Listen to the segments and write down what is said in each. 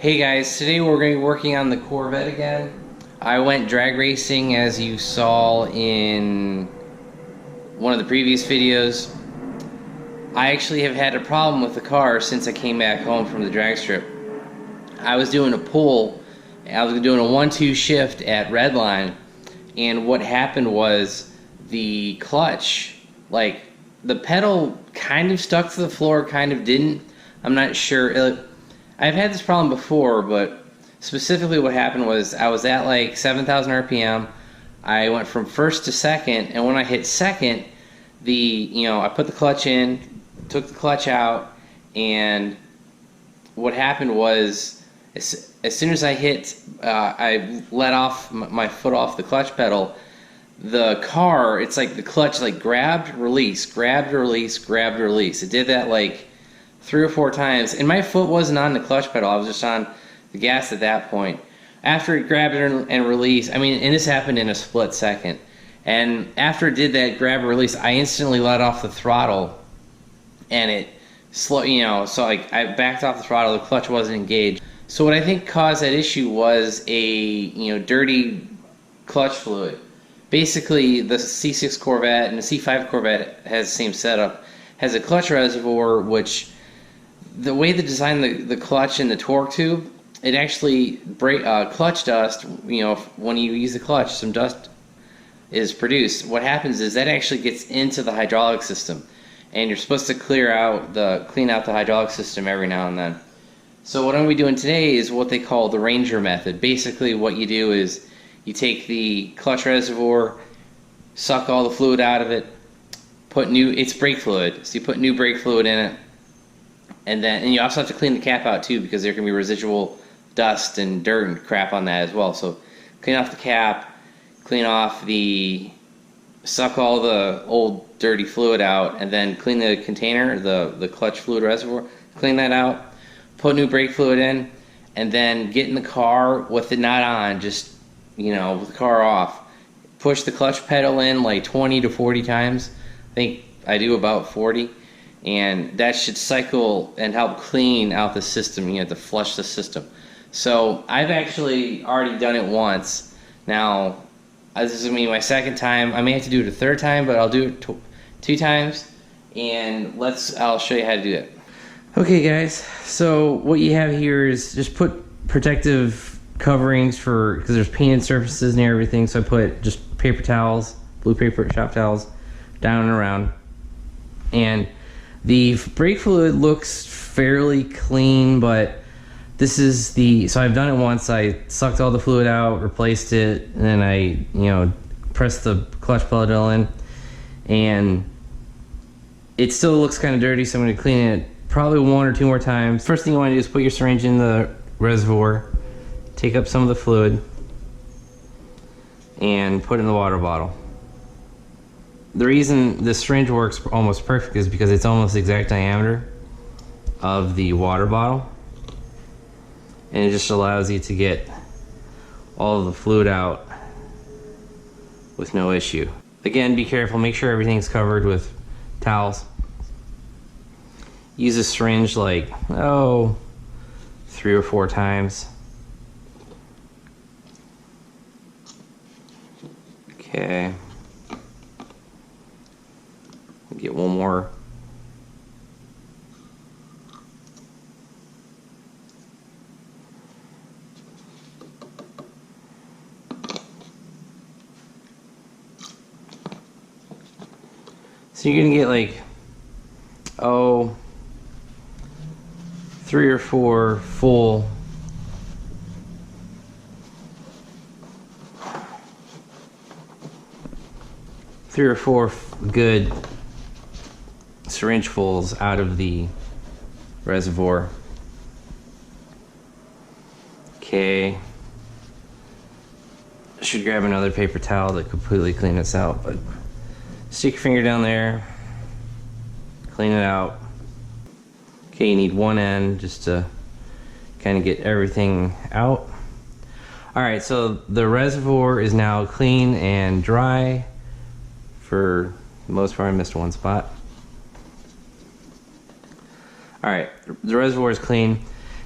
Hey guys, today we're going to be working on the Corvette again. I went drag racing as you saw in one of the previous videos. I actually have had a problem with the car since I came back home from the drag strip. I was doing a pull, I was doing a 1-2 shift at Redline, and what happened was the clutch, like the pedal kind of stuck to the floor, kind of didn't. I'm not sure. I've had this problem before, but specifically what happened was I was at like 7,000 RPM. I went from first to second, and when I hit second, I put the clutch in, took the clutch out, and what happened was as soon as I hit, I let off my foot off the clutch pedal. The car, it's like the clutch like grabbed, release, grabbed, release, grabbed, release. It did that like 3 or 4 times, and my foot wasn't on the clutch pedal. I was just on the gas at that point. After it grabbed it and released, and this happened in a split second. And after it did that grab and release, I instantly let off the throttle, and it slow. So like I backed off the throttle. The clutch wasn't engaged. So what I think caused that issue was a dirty clutch fluid. Basically, the C6 Corvette and the C5 Corvette has the same setup. Has a clutch reservoir, which the way they design the clutch and the torque tube, it actually clutch dust. When you use the clutch, some dust is produced. What happens is that actually gets into the hydraulic system, and you're supposed to clean out the hydraulic system every now and then. So what I'm going to be doing today is what they call the Ranger method. Basically, what you do is you take the clutch reservoir, suck all the fluid out of it, it's brake fluid, so you put new brake fluid in it. And you also have to clean the cap out too, because there can be residual dust and dirt and crap on that as well. So clean off the cap, suck all the old dirty fluid out, and then clean the container, the clutch fluid reservoir, clean that out, put new brake fluid in, and then get in the car with it not on, just, with the car off. Push the clutch pedal in like 20 to 40 times. I think I do about 40. And that should cycle and help clean out the system. You have to flush the system. So I've actually already done it once. Now, this is going to be my second time. I may have to do it a third time, but I'll do it 2 times. And I'll show you how to do it. Okay guys, so what you have here is just put protective coverings because there's painted surfaces near everything. So I put just paper towels, blue paper shop towels, down and around. And the brake fluid looks fairly clean, but so I've done it once. I sucked all the fluid out, replaced it, and then I, pressed the clutch pedal in, and it still looks kind of dirty, so I'm going to clean it probably 1 or 2 more times. First thing you want to do is put your syringe in the reservoir, take up some of the fluid, and put it in the water bottle. The reason the syringe works almost perfect is because it's almost the exact diameter of the water bottle, and it just allows you to get all of the fluid out with no issue. Again, be careful, make sure everything's covered with towels. Use a syringe like 3 or 4 times. Okay. Get one more. So you're gonna get like 3 or 4 full good syringefuls out of the reservoir. Okay. I should grab another paper towel to completely clean this out, but stick your finger down there, clean it out. Okay, you need one end just to kind of get everything out. Alright, so the reservoir is now clean and dry. For the most part, I missed one spot. Alright, the reservoir is clean.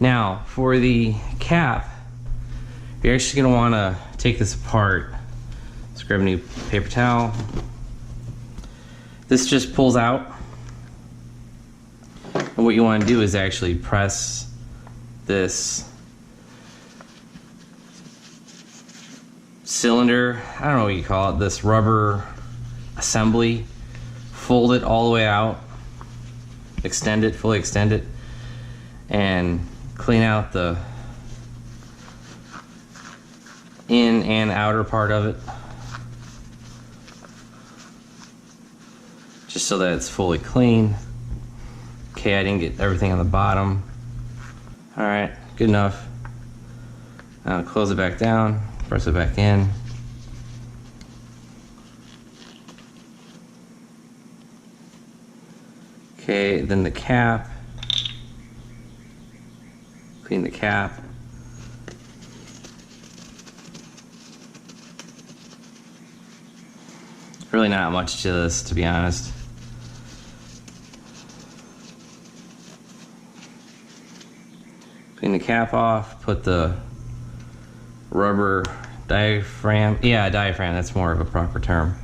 Now, for the cap, you're actually gonna wanna take this apart. Let's grab a new paper towel. This just pulls out. And what you wanna do is actually press this cylinder, I don't know what you call it, this rubber assembly, fold it all the way out, extend it, fully extend it, and clean out the in and outer part of it, just so that it's fully clean. Okay, I didn't get everything on the bottom. All right, good enough. Now close it back down, press it back in. Okay, then the cap. Clean the cap. Really not much to this, to be honest. Clean the cap off, put the rubber diaphragm, diaphragm, that's more of a proper term.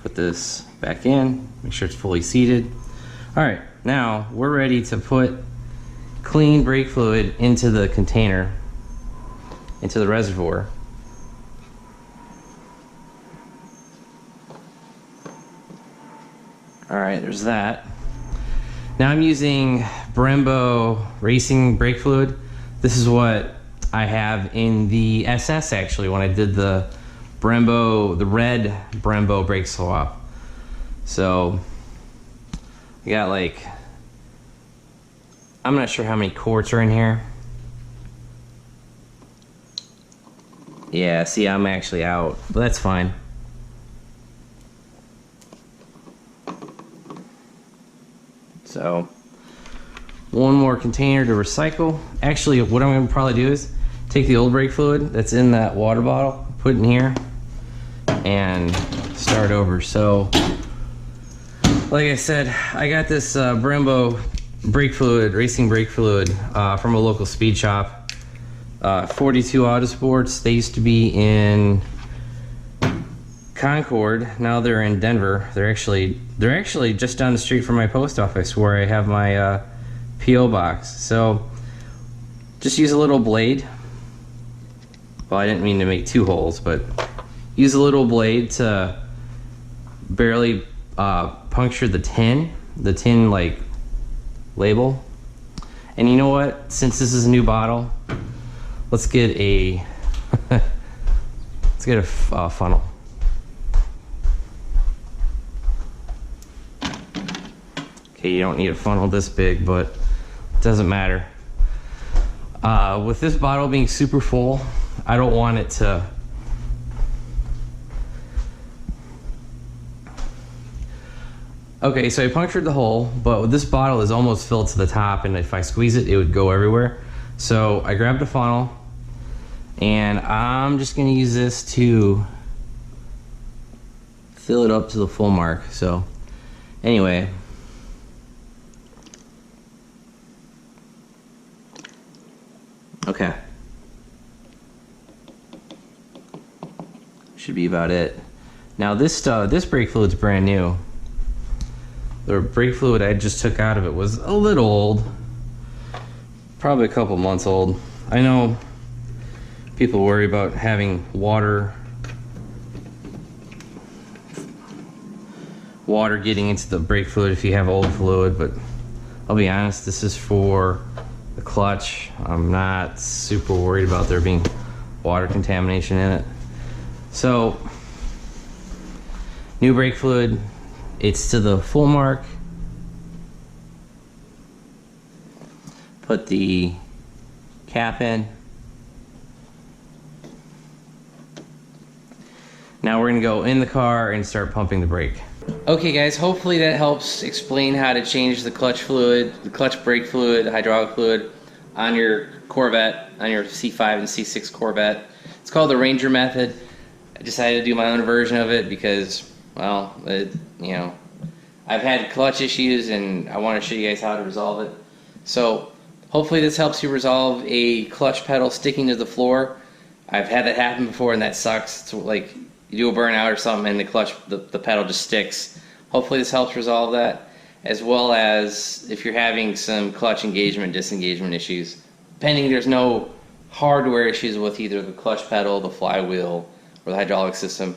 Put this back in, make sure it's fully seated. All right, now we're ready to put clean brake fluid into the container, into the reservoir. All right, there's that. Now I'm using Brembo racing brake fluid. This is what I have in the SS actually when I did the Brembo, the red Brembo brake swap. So I got like, I'm not sure how many quarts are in here. Yeah, see, I'm actually out, but that's fine. So, one more container to recycle. Actually, what I'm gonna probably do is take the old brake fluid that's in that water bottle, put it in here, and start over. So, like I said, I got this Brembo brake fluid, racing brake fluid, from a local speed shop. 42 Autosports. They used to be in Concord. Now they're in Denver. They're actually just down the street from my post office where I have my PO box. So just use a little blade. Well, I didn't mean to make two holes, but use a little blade to barely puncture the tin like label. And you know what? Since this is a new bottle, let's get a let's get a funnel. Okay, you don't need a funnel this big, but it doesn't matter. With this bottle being super full, I don't want it to okay, so I punctured the hole, but this bottle is almost filled to the top, and if I squeeze it, it would go everywhere. So I grabbed a funnel, and I'm just gonna use this to fill it up to the full mark. So anyway, okay, should be about it. Now this brake fluid's brand new. The brake fluid I just took out of it was a little old, probably a couple months old. I know people worry about having water getting into the brake fluid if you have old fluid, but I'll be honest, this is for the clutch. I'm not super worried about there being water contamination in it. So, new brake fluid, it's to the full mark. Put the cap in. Now we're gonna go in the car and start pumping the brake. Okay guys, hopefully that helps explain how to change the clutch fluid, the clutch brake fluid, hydraulic fluid on your Corvette, on your C5 and C6 Corvette. It's called the Ranger method. I decided to do my own version of it because, well, you know, I've had clutch issues and I want to show you guys how to resolve it. So Hopefully this helps you resolve a clutch pedal sticking to the floor. I've had that happen before and that sucks. It's like you do a burnout or something and the pedal just sticks. Hopefully this helps resolve that, as well as if you're having some clutch engagement, disengagement issues. Pending there's no hardware issues with either the clutch pedal, the flywheel, or the hydraulic system,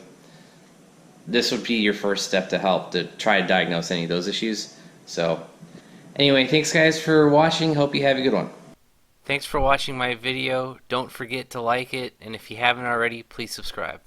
this would be your first step to help to try to diagnose any of those issues. So anyway, thanks guys for watching. Hope you have a good one. Thanks for watching my video. Don't forget to like it, and if you haven't already, please subscribe.